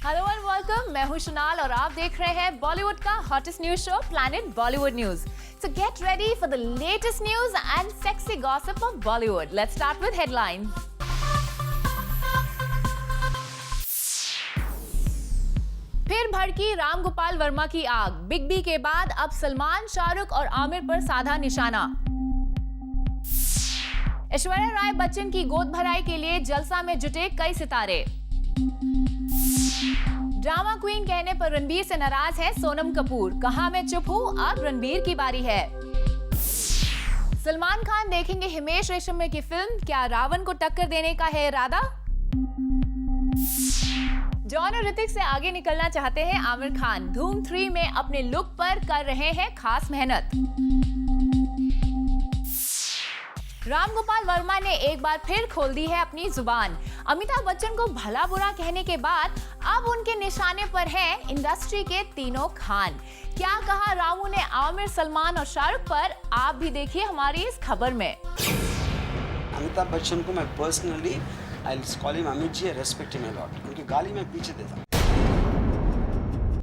Hello and welcome, मैं हूं शुनाल और आप देख रहे हैं बॉलीवुड का hottest news show planet Bollywood news. So get ready for the latest news and sexy gossip of Bollywood. Let's start with headlines. फिर भड़की राम गोपाल वर्मा की आग। बिग बी के बाद अब सलमान, शाहरुख और आमिर पर साधा निशाना। ऐश्वर्या राय बच्चन की गोद भराई के लिए जलसा में जुटे कई सितारे। ड्रामा क्वीन कहने पर रणबीर से नाराज है सोनम कपूर। कहा मैं चुप हूं, अब रणबीर की बारी है। सलमान खान देखेंगे हिमेश रेशमिया की फिल्म, क्या रावण को टक्कर देने का है इरादा। जॉन और ऋतिक से आगे निकलना चाहते हैं आमिर खान। धूम 3 में अपने लुक पर कर रहे हैं खास मेहनत। राम गोपाल वर्मा ने एक बार फिर खोल दी है अपनी जुबान। अमिताभ बच्चन को भला बुरा कहने के बाद अब उनके निशाने पर हैं इंडस्ट्री के तीनों खान। क्या कहा रामू ने आमिर, सलमान और शाहरुख पर, आप भी देखिए हमारी इस खबर में। अमिताभ बच्चन को मैं personally I call him Amit ji, respect him a lot, उनकी गाली मैं पीछे देता।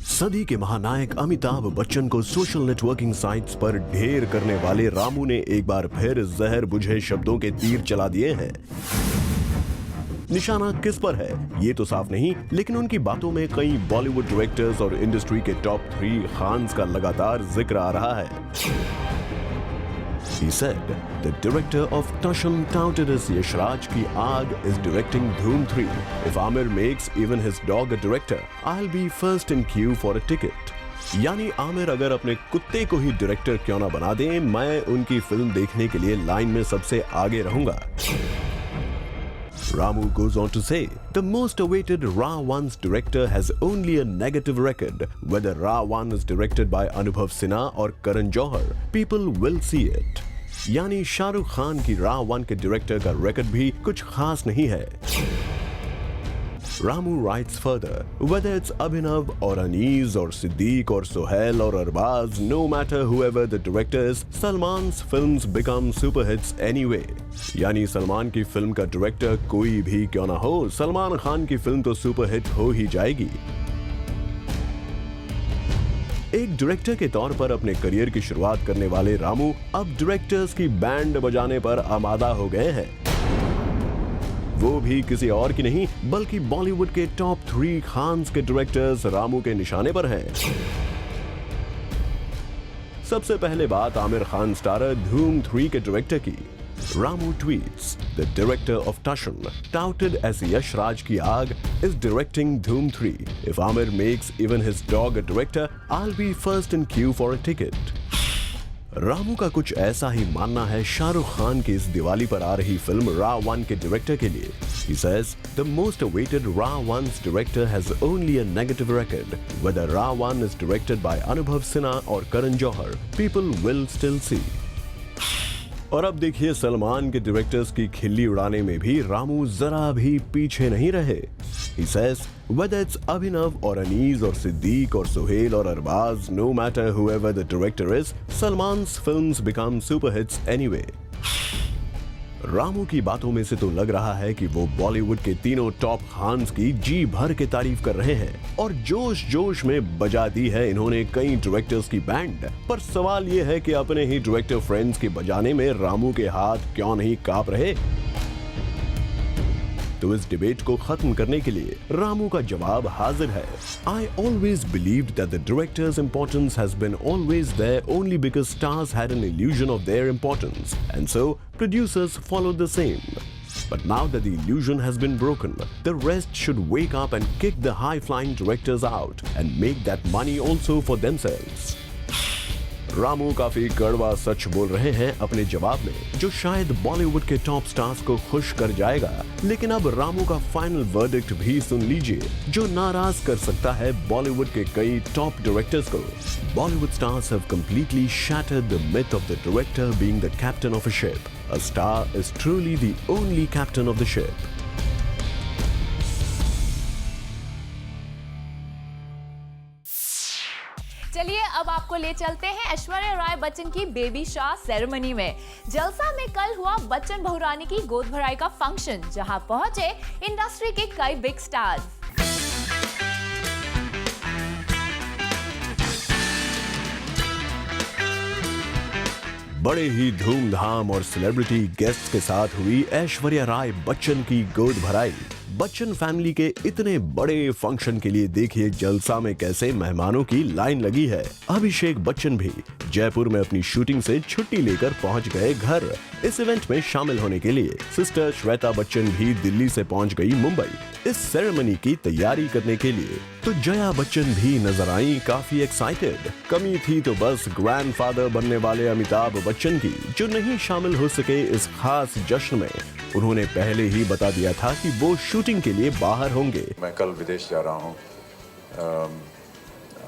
सदी के महानायक अमिताभ बच्चन को सोशल नेटवर्किंग साइट्स पर ढेर करने वाले रामू ने एक बार फिर जहर बुझे शब्दों के तीर चला दिए हैं। निशाना किस पर है ये तो साफ नहीं, लेकिन उनकी बातों में कई बॉलीवुड डायरेक्टर्स और इंडस्ट्री के टॉप 3 खान्स का लगातार जिक्र आ रहा है। He said, the director of Tashan touted as Yash Raj ki aag is directing Dhoom 3. If Amir makes even his dog a director, I'll be first in queue for a ticket. यानी आमिर अगर अपने कुत्ते को ही director क्यों ना बना दें, मैं उनकी फिल्म देखने के लिए लाइन में सबसे आगे रहूंगा। Ramu goes on to say, the most awaited Ra 1's director has only a negative record. Whether Ra 1 is directed by Anubhav Sinha or Karan Johar, people will see it. यानी शाहरुख खान की Ra 1 के director का record भी कुछ खास नहीं है। Ramu writes further, whether it's Abhinav or Anees or Siddiq or Sohail or Arbaz, no matter whoever the director is, Salman's films become super hits anyway. यानी सलमान की फिल्म का डायरेक्टर कोई भी क्यों ना हो, सलमान खान की फिल्म तो सुपर हिट हो ही जाएगी। एक डायरेक्टर के तौर पर अपने करियर की शुरुआत करने वाले रामू अब डायरेक्टर्स की बैंड बजाने पर आमादा हो गए हैं। वो भी किसी और की नहीं, बल्कि बॉलीवुड के टॉप 3 खान्स के डायरेक्टर्स रामू के निशाने पर हैं। सबसे पहले बात आमिर खान स्टारर धूम 3 के डायरेक्टर की। Ramu tweets, the director of Tashan, touted as Yash Raj ki aag, is directing Dhoom 3. If Amir makes even his dog a director, I'll be first in queue for a ticket. Ramu का कुछ ऐसा ही मानना है शाहरुख खान की इस दिवाली पर आ रही film Ra 1 के डायरेक्टर के लिए। He says, the most awaited Ra 1's director has only a negative record. Whether Ra 1 is directed by Anubhav Sinha or Karan Johar, people will still see. और अब देखिए सलमान के डायरेक्टर्स की खिल्ली उड़ाने में भी रामू जरा भी पीछे नहीं रहे। He says, whether it's Abhinav or Anees or Siddiq or Sohail or Arbaz, no matter whoever the director is, Salman's films become super hits anyway. Ramu की बातों में से तो लग रहा है कि वो बॉलीवुड के तीनों टॉप खान्स की जी भर के तारीफ कर रहे हैं और जोश जोश में बजा दी है इन्होंने कई डायरेक्टर्स की बैंड। पर सवाल ये है कि अपने ही डायरेक्टर फ्रेंड्स के बजाने में रामू के हाथ क्यों नहीं कांप रहे। तो इस डिबेट को खत्म करने के लिए रामू का जवाब हाजिर है। I always believed that the director's importance has been always there only because stars had an illusion of their importance, and so producers followed the same. But now that the illusion has been broken, the rest should wake up and kick the high-flying directors out and make that money also for themselves. Ramu काफी कड़वा सच बोल रहे हैं अपने जवाब में, जो शायद बॉलीवुड के टॉप स्टार्स को खुश कर जाएगा। लेकिन अब रामू का फाइनल वर्डिक्ट भी सुन लीजिए, जो नाराज कर सकता है बॉलीवुड के कई टॉप डायरेक्टर्स को। Bollywood stars have completely shattered the myth of the director being the captain of a ship. A star is truly the only captain of the ship. चलिए अब आपको ले चलते हैं ऐश्वर्या राय बच्चन की बेबी शावर सेरेमनी में। जलसा में कल हुआ बच्चन बहुरानी की गोद भराई का फंक्शन, जहां पहुंचे इंडस्ट्री के कई बिग स्टार्स। बड़े ही धूमधाम और सेलिब्रिटी गेस्ट के साथ हुई ऐश्वर्या राय बच्चन की गोद भराई। बच्चन फैमिली के इतने बड़े फंक्शन के लिए देखिए जलसा में कैसे मेहमानों की लाइन लगी है। अभिषेक बच्चन भी जयपुर में अपनी शूटिंग से छुट्टी लेकर पहुंच गए घर इस इवेंट में शामिल होने के लिए। सिस्टर श्वेता बच्चन भी दिल्ली से पहुंच गई मुंबई इस सेरेमनी की तैयारी करने के लिए। तो जया बच्चन भी नजर आई काफी एक्साइटेड। कमी थी तो बस ग्रैंडफादर बनने वाले अमिताभ बच्चन की, जो नहीं शामिल हो सके इस खास जश्न में। उन्होंने पहले ही बता दिया था कि वो शूटिंग के लिए बाहर होंगे। मैं कल विदेश जा रहा हूँ।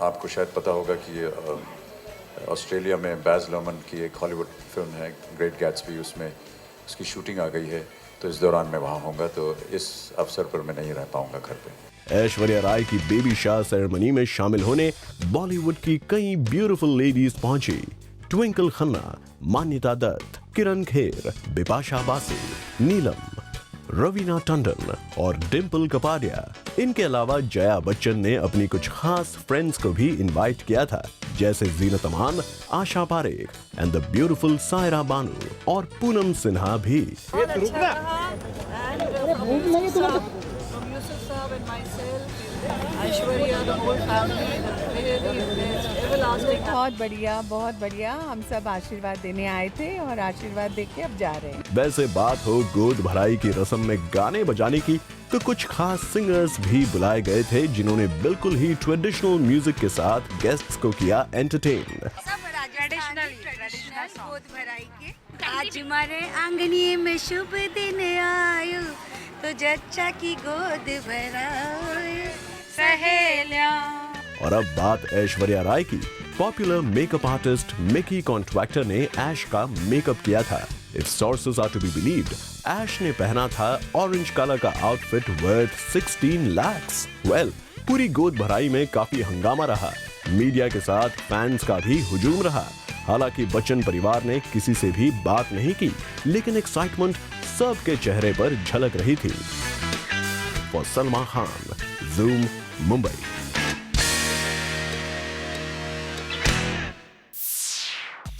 आपको शायद पता होगा कि ऑस्ट्रेलिया में बैज लर्मन की एक हॉलीवुड फिल्म है ग्रेट गैट्सबी, उसमें उसकी शूटिंग आ गई है, तो इस दौरान मैं वहाँ होऊंगा, तो इस अवसर पर मैं नहीं रह पाऊंगा घर पे। ऐश्वर्या राय की बेबी शाह सेरेमनी में शामिल होने बॉलीवुड की कई ब्यूटीफुल लेडीज पहुंची। ट्विंकल खन्ना, मान्यता दत्त, किरण खेर, बिपाशा बासु, नीलम, रवीना टंडन और डिम्पल कपाडिया। इनके अलावा जया बच्चन ने अपनी कुछ खास फ्रेंड्स को भी इनवाइट किया था, जैसे Zeenat Aman, Asha Parekh and the beautiful Saira Banu और पूनम सिन्हा भी। बहुत बढ़िया। हम सब आशीर्वाद देने आए थे और आशीर्वाद दे के अब जा रहे हैं। वैसे बात हो गोद भराई की रस्म में गाने बजाने की, तो कुछ खास सिंगर्स भी बुलाए गए थे, जिन्होंने बिल्कुल ही ट्रेडिशनल म्यूजिक के साथ गेस्ट्स को किया एंटरटेन। ट्रेडिशनल गोद भराई के आज हमारे आंगनी में शुभ दिन आयो, तो जच्चा की गोद भराए सहेलिया। और अब बात ऐश्वर्या राय की। Popular makeup artist Mickey Contractor ने ऐश का मेकअप किया था। If sources are to be believed, Aish ने पहना था ऑरेंज कलर का आउटफिट वर्थ 16 lakhs। वेल, पूरी गोद भराई में काफी हंगामा रहा। मीडिया के साथ फैंस का भी हुजूम रहा। हालांकि बच्चन परिवार ने किसी से भी बात नहीं की, लेकिन एक्साइटमेंट सबके चेहरे पर झलक रही थी। For Salma Khan, Zoom, Mumbai.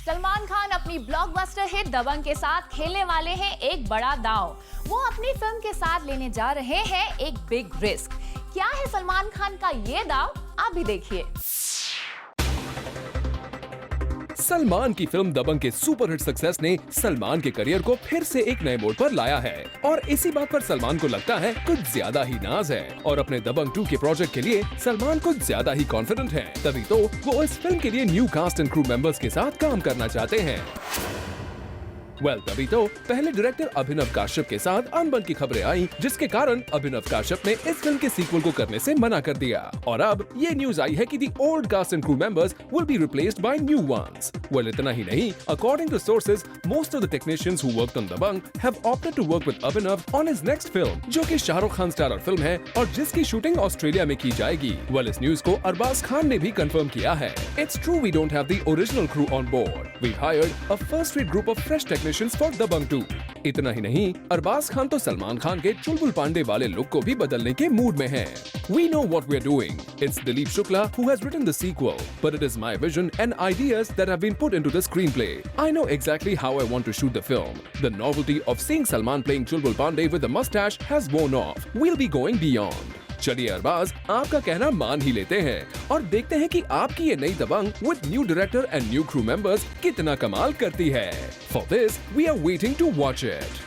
सलमान खान अपनी ब्लॉकबस्टर हिट दबंग के साथ खेलने वाले हैं एक बड़ा दांव। वो अपनी फिल्म के साथ लेने जा रहे हैं एक बिग रिस्क। क्या है सलमान खान का ये दांव, आप भी देखिए। सलमान की फिल्म दबंग के सुपरहिट सक्सेस ने सलमान के करियर को फिर से एक नए मोड़ पर लाया है, और इसी बात पर सलमान को लगता है कुछ ज्यादा ही नाज है, और अपने दबंग 2 के प्रोजेक्ट के लिए सलमान कुछ ज्यादा ही कॉन्फिडेंट है। तभी तो वो इस फिल्म के लिए new cast and crew members के साथ काम करना चाहते हैं। तभी तो पहले डायरेक्टर अभिनव काश्यप के साथ अनबन की खबरें आई, जिसके कारण अभिनव काश्यप ने इस फिल्म के सीक्वल को करने से मना कर दिया। और अब ये न्यूज आई है कि the old cast and crew members will be replaced by new ones. इतना ही नहीं, according to sources, most of the technicians who worked on Dabangg have opted to work with Abhinav on his next film, जो कि Shahrukh Khan starrer film है और जिसकी shooting Australia में की जाएगी। इस न्यूज को अरबाज खान ने भी कंफर्म किया है। It's true, we don't have the original crew on board. We hired a first rate group of fresh technicians for Dabangg 2। इतना ही नहीं, अरबाज खान तो सलमान खान के चुलबुल पांडे वाले लुक को भी बदलने के मूड में हैं। We know what we're doing. It's Dileep Shukla who has written the sequel, but it is my vision and ideas that have been put into the screenplay. I know exactly how I want to shoot the film. The novelty of seeing Salman playing Chulbul Pandey with a mustache has worn off. We'll be going beyond. चलिए अरबाज, आपका कहना मान ही लेते हैं और देखते हैं कि आपकी ये नई Dabangg with new director and new crew members कितना कमाल करती है। For this we are waiting to watch it.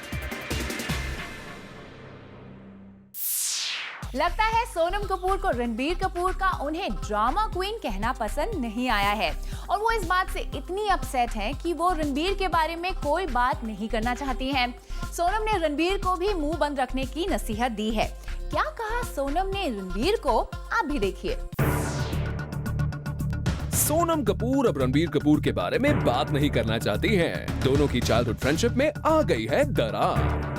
लगता है सोनम कपूर को रणबीर कपूर का उन्हें ड्रामा क्वीन कहना पसंद नहीं आया है, और वो इस बात से इतनी अपसेट हैं कि वो रणबीर के बारे में कोई बात नहीं करना चाहती हैं। सोनम ने रणबीर को भी मुंह बंद रखने की नसीहत दी है। क्या कहा सोनम ने रणबीर को, आप भी देखिए। सोनम कपूर अब रणबीर कपूर के बारे में बात नहीं करना चाहती हैं। दोनों की चाइल्डहुड फ्रेंडशिप में आ गई है दरार।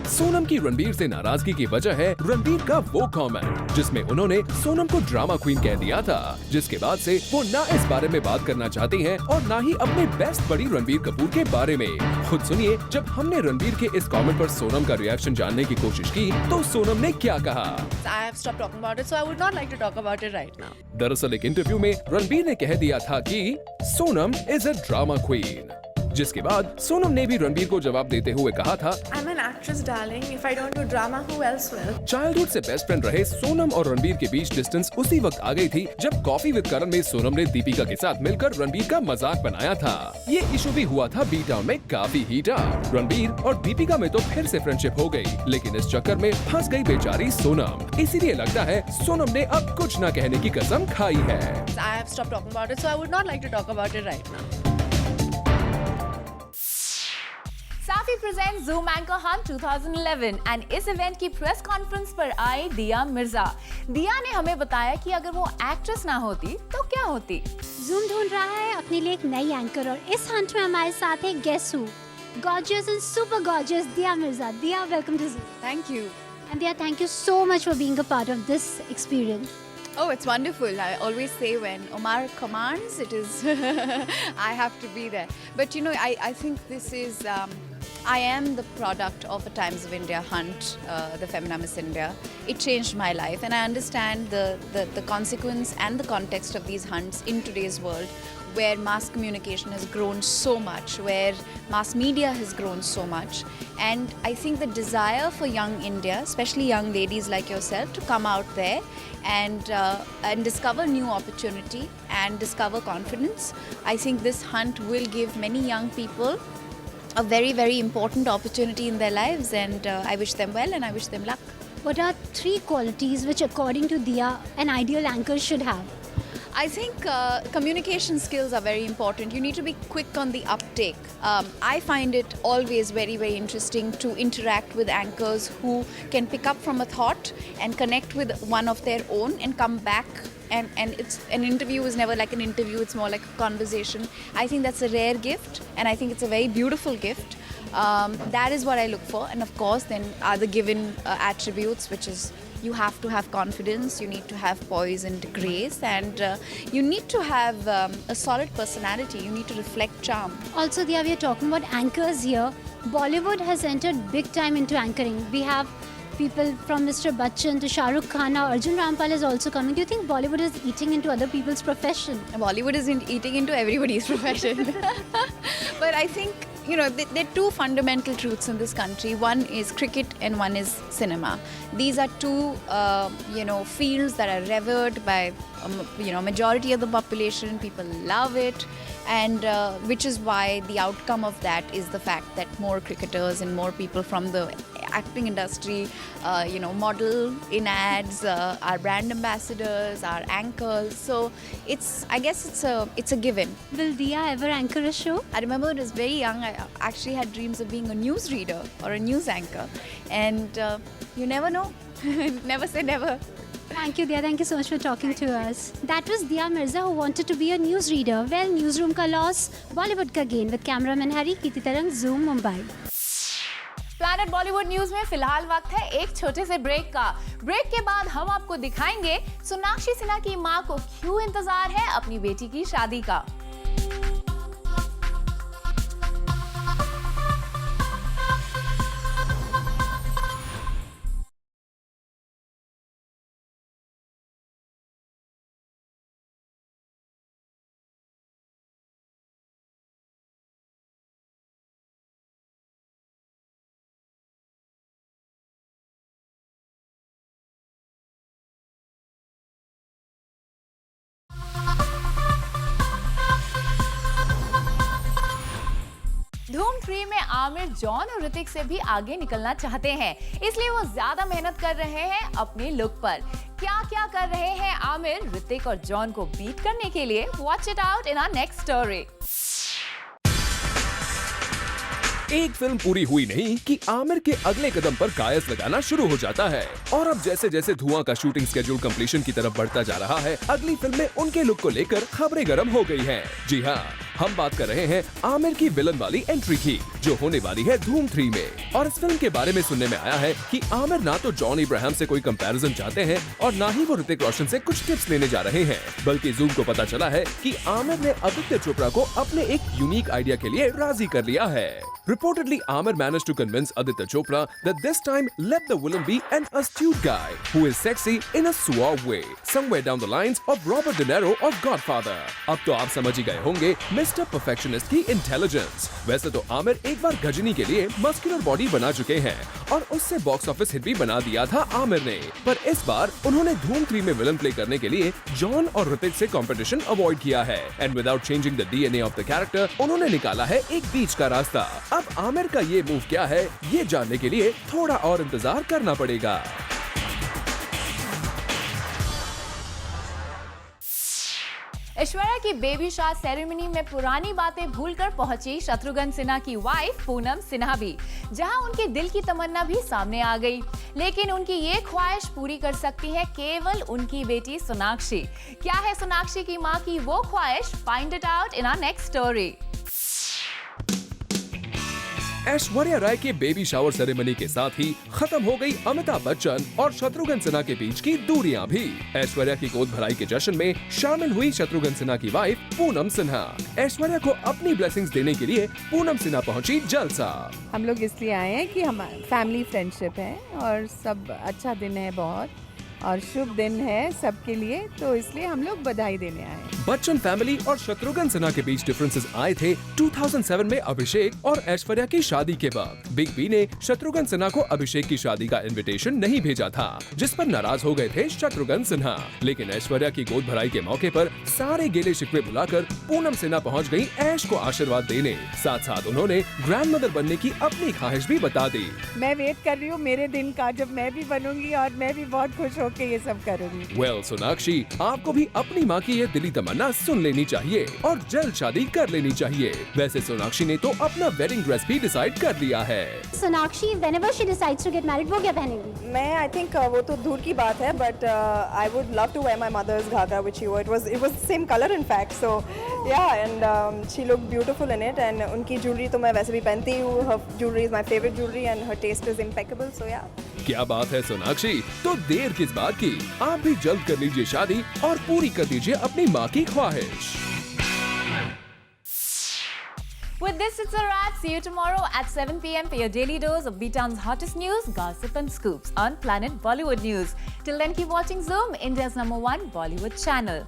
सोनम की रणबीर से नाराजगी की वजह है रणबीर का वो कमेंट जिसमें उन्होंने सोनम को ड्रामा क्वीन कह दिया था, जिसके बाद से वो ना इस बारे में बात करना चाहती हैं और ना ही अपने बेस्ट बड़ी रणबीर कपूर के बारे में। खुद सुनिए, जब हमने रणबीर के इस कमेंट पर सोनम का रिएक्शन जानने की कोशिश की तो सोनम ने क्या कहा। I have stopped talking about it, so I would not like to talk about it right now. दरअसल एक इंटरव्यू में रणबीर ने कह दिया था कि Sonam is a drama queen. जिसके बाद सोनम ने भी रणबीर को जवाब देते हुए कहा था, I'm an actress, darling. If I don't do drama, who else will? Childhood से बेस्ट फ्रेंड रहे सोनम और रणबीर के बीच डिस्टेंस उसी वक्त आ गई थी जब कॉफी विद करण में सोनम ने दीपिका के साथ मिलकर रणबीर का मजाक बनाया था। ये इशू भी हुआ था बी टाउन में काफी हीट अप। रणबीर और दीपिका में तो फिर से फ्रेंडशिप हो गई, लेकिन इस चक्कर में फंस गई बेचारी सोनम। इसीलिए लगता है सोनम ने अब कुछ न कहने की कसम खाई है। I have stopped talking about it, so I would not like to talk about it right now. Safi present zoom anchor Hunt 2011 and इस इवेंट की प्रेस कॉन्फ्रेंस पर आई दिया मिर्जा। दिया ने हमें बताया कि अगर वो एक्ट्रेस ना होती तो क्या होती। जूम ढूंढ रहा है अपने लिए एक नई एंकर और इस हंट में हमारे साथ है guess who, gorgeous and super gorgeous Dia Mirza. Dia, welcome to Zoom. Thank you. And Dia, thank you so much for being a part of this experience. Oh, it's wonderful. I always say when Omar commands, it is I have to be there. But you know, I think this is I am the product of a Times of India hunt, the Femina Miss India. It changed my life, and I understand the consequence and the context of these hunts in today's world, where mass communication has grown so much, where mass media has grown so much. And I think the desire for young India, especially young ladies like yourself, to come out there and discover new opportunity and discover confidence. I think this hunt will give many young people a very, very important opportunity in their lives, and I wish them well and I wish them luck. What are 3 qualities which according to Diya an ideal anchor should have? I think communication skills are very important. You need to be quick on the uptake. I find it always very, very interesting to interact with anchors who can pick up from a thought and connect with one of their own and come back. And it's an interview is never like an interview, it's more like a conversation. I think that's a rare gift, and I think it's a very beautiful gift. That is what I look for, and of course then are the given attributes, which is you have to have confidence, you need to have poise and grace, and you need to have a solid personality, you need to reflect charm. Also, Diya, we are talking about anchors here. Bollywood has entered big time into anchoring. We have people from Mr. Bachchan to Shah Rukh Khan. Now Arjun Rampal is also coming. Do you think Bollywood is eating into other people's profession? Bollywood is eating into everybody's profession. But I think, you know, there are 2 fundamental truths in this country. One is cricket and one is cinema. These are 2, fields that are revered by, majority of the population. People love it. And which is why the outcome of that is the fact that more cricketers and more people from the acting industry, model in ads, our brand ambassadors, our anchors. So I guess it's a given. Will Diya ever anchor a show? I remember when I was very young, I actually had dreams of being a news reader or a news anchor. And you never know. Never say never. Thank you, Diya. Thank you so much for talking to us. That was Diya Mirza, who wanted to be a news reader. Well, newsroom ka loss, Bollywood ka gain. With cameraman Hari, Kirti Tarang, Zoom, Mumbai. Planet Bollywood news में फिलहाल वक्त है एक छोटे से break का। Break के बाद हम आपको दिखाएंगे सोनाक्षी सिन्हा की मां को क्यों इंतजार है अपनी बेटी की शादी का। धूम 3 में आमिर जॉन और ऋतिक से भी आगे निकलना चाहते हैं, इसलिए वो ज्यादा मेहनत कर रहे हैं अपने लुक पर। क्या क्या कर रहे हैं आमिर ऋतिक और जॉन को बीट करने के लिए? Watch it out in our next story. एक फिल्म पूरी हुई नहीं कि आमिर के अगले कदम पर कायस लगाना शुरू हो जाता है, और अब जैसे जैसे धुआं का शूटिंग स्केड्यूल कंप्लीशन की तरफ बढ़ता जा रहा है, अगली फिल्म में उनके लुक को लेकर खबरें गर्म हो गई हैं। जी हाँ, हम बात कर रहे हैं आमिर की विलन वाली एंट्री की, जो होने वाली है धूम 3 में। और इस फिल्म के बारे में सुनने में आया है कि आमिर ना तो जॉन इब्राहिम से कोई कंपैरिजन चाहते हैं और ना ही वो ऋतिक रोशन से कुछ टिप्स लेने जा रहे हैं, बल्कि जूम को पता चला है कि आमिर ने आदित्य चोपड़ा को अपने एक यूनिक आइडिया के लिए राजी कर लिया है। Reportedly, Amir managed to convince Aditya Chopra that this time let the villain be an astute guy who is sexy in a suave way, somewhere down the lines of Robert De Niro of Godfather. अब तो आप समझ ही गए होंगे miss mister perfectionist की intelligence. वैसे तो आमिर एक बार गजनी के लिए मस्कुलर बॉडी बना चुके हैं और उससे बॉक्स ऑफिस हिट भी बना दिया था आमिर ने, पर इस बार उन्होंने धूम 3 में विलन प्ले करने के लिए जॉन और ऋतिक से कंपटीशन अवॉइड किया है and without changing the DNA of the character उन्होंने निकाला है एक बीच का रास्ता। अब आमिर का ये मूव क्या है, ये जानने के लिए थोड़ा और इंतजार करना पड़ेगा। ऐश्वर्या की बेबी शावर सेरेमनी में पुरानी बातें भूलकर पहुंची शत्रुघ्न सिन्हा की वाइफ पूनम सिन्हा भी, जहां उनके दिल की तमन्ना भी सामने आ गई। लेकिन उनकी ये ख्वाहिश पूरी कर सकती है केवल उनकी बेटी सोनाक्षी। क्या है सोनाक्षी की मां की वो ख्वाहिश? Find it out in our next story. Aishwarya Rai के बेबी शावर सेरेमनी के साथ ही खत्म हो गई अमिताभ बच्चन और शत्रुघ्न सिन्हा के बीच की दूरियां भी। ऐश्वर्या की गोद भराई के जश्न में शामिल हुई शत्रुघ्न सिन्हा की वाइफ पूनम सिन्हा। ऐश्वर्या को अपनी ब्लेसिंग्स देने के लिए पूनम सिन्हा पहुंची जलसा। हम लोग इसलिए आए हैं कि हम फैमिली फ्रेंडशिप है और सब अच्छा दिन है बहुत और शुभ दिन है सबके लिए, तो इसलिए हम लोग बधाई देने आए हैं। बच्चन फैमिली और शत्रुघ्न सिन्हा के बीच डिफरेंसेस आए थे 2007 में अभिषेक और ऐश्वर्या की शादी के बाद। बिग बी ने शत्रुघ्न सिन्हा को अभिषेक की शादी का इनविटेशन नहीं भेजा था, जिस पर नाराज हो गए थे शत्रुघ्न सिन्हा। लेकिन ऐश्वर्या की गोद भराई के मौके पर सारे गिले शिकवे भुलाकर पूनम सिन्हा पहुंच गई ऐश को आशीर्वाद देने। साथ साथ उन्होंने ग्रैंड मदर बनने की अपनी ख्वाहिश भी बता दी। मैं वेट कर रही हूँ मेरे दिन का जब मैं भी बनूंगी और मैं भी बहुत खुश होकर ये सब करूंगी। वेल सोनाक्षी, आपको भी अपनी माँ की ये दिली तमन्ना सुन लेनी चाहिए और जल्द शादी कर लेनी चाहिए। वैसे सोनाक्षी ने तो अपना वेडिंग ड्रेस भी डिसाइड कर लिया है। Sonakshi, whenever she decides to get married, वो क्या पहनेगी? मैं आई थिंक वो तो दूर की बात है, but I would love to wear my mother's ghagra which she wore. It was same colour in fact, so yeah and she look beautiful in it. And उनकी ज्वेलरी तो मैं वैसे भी पहनती हूँ, her jewellery is my favourite jewellery and her taste is impeccable, so yeah. क्या बात है सोनाक्षी, तो देर किस बात की, आप भी जल्द कर लीजिए शादी और पूरी कर दीजिए अपनी माँ की ख्वाहिश। With this, it's a wrap. See you tomorrow at 7 p.m. for your daily dose of B-Town's hottest news, gossip and scoops on Planet Bollywood News. Till then, keep watching Zoom, India's #1 Bollywood channel.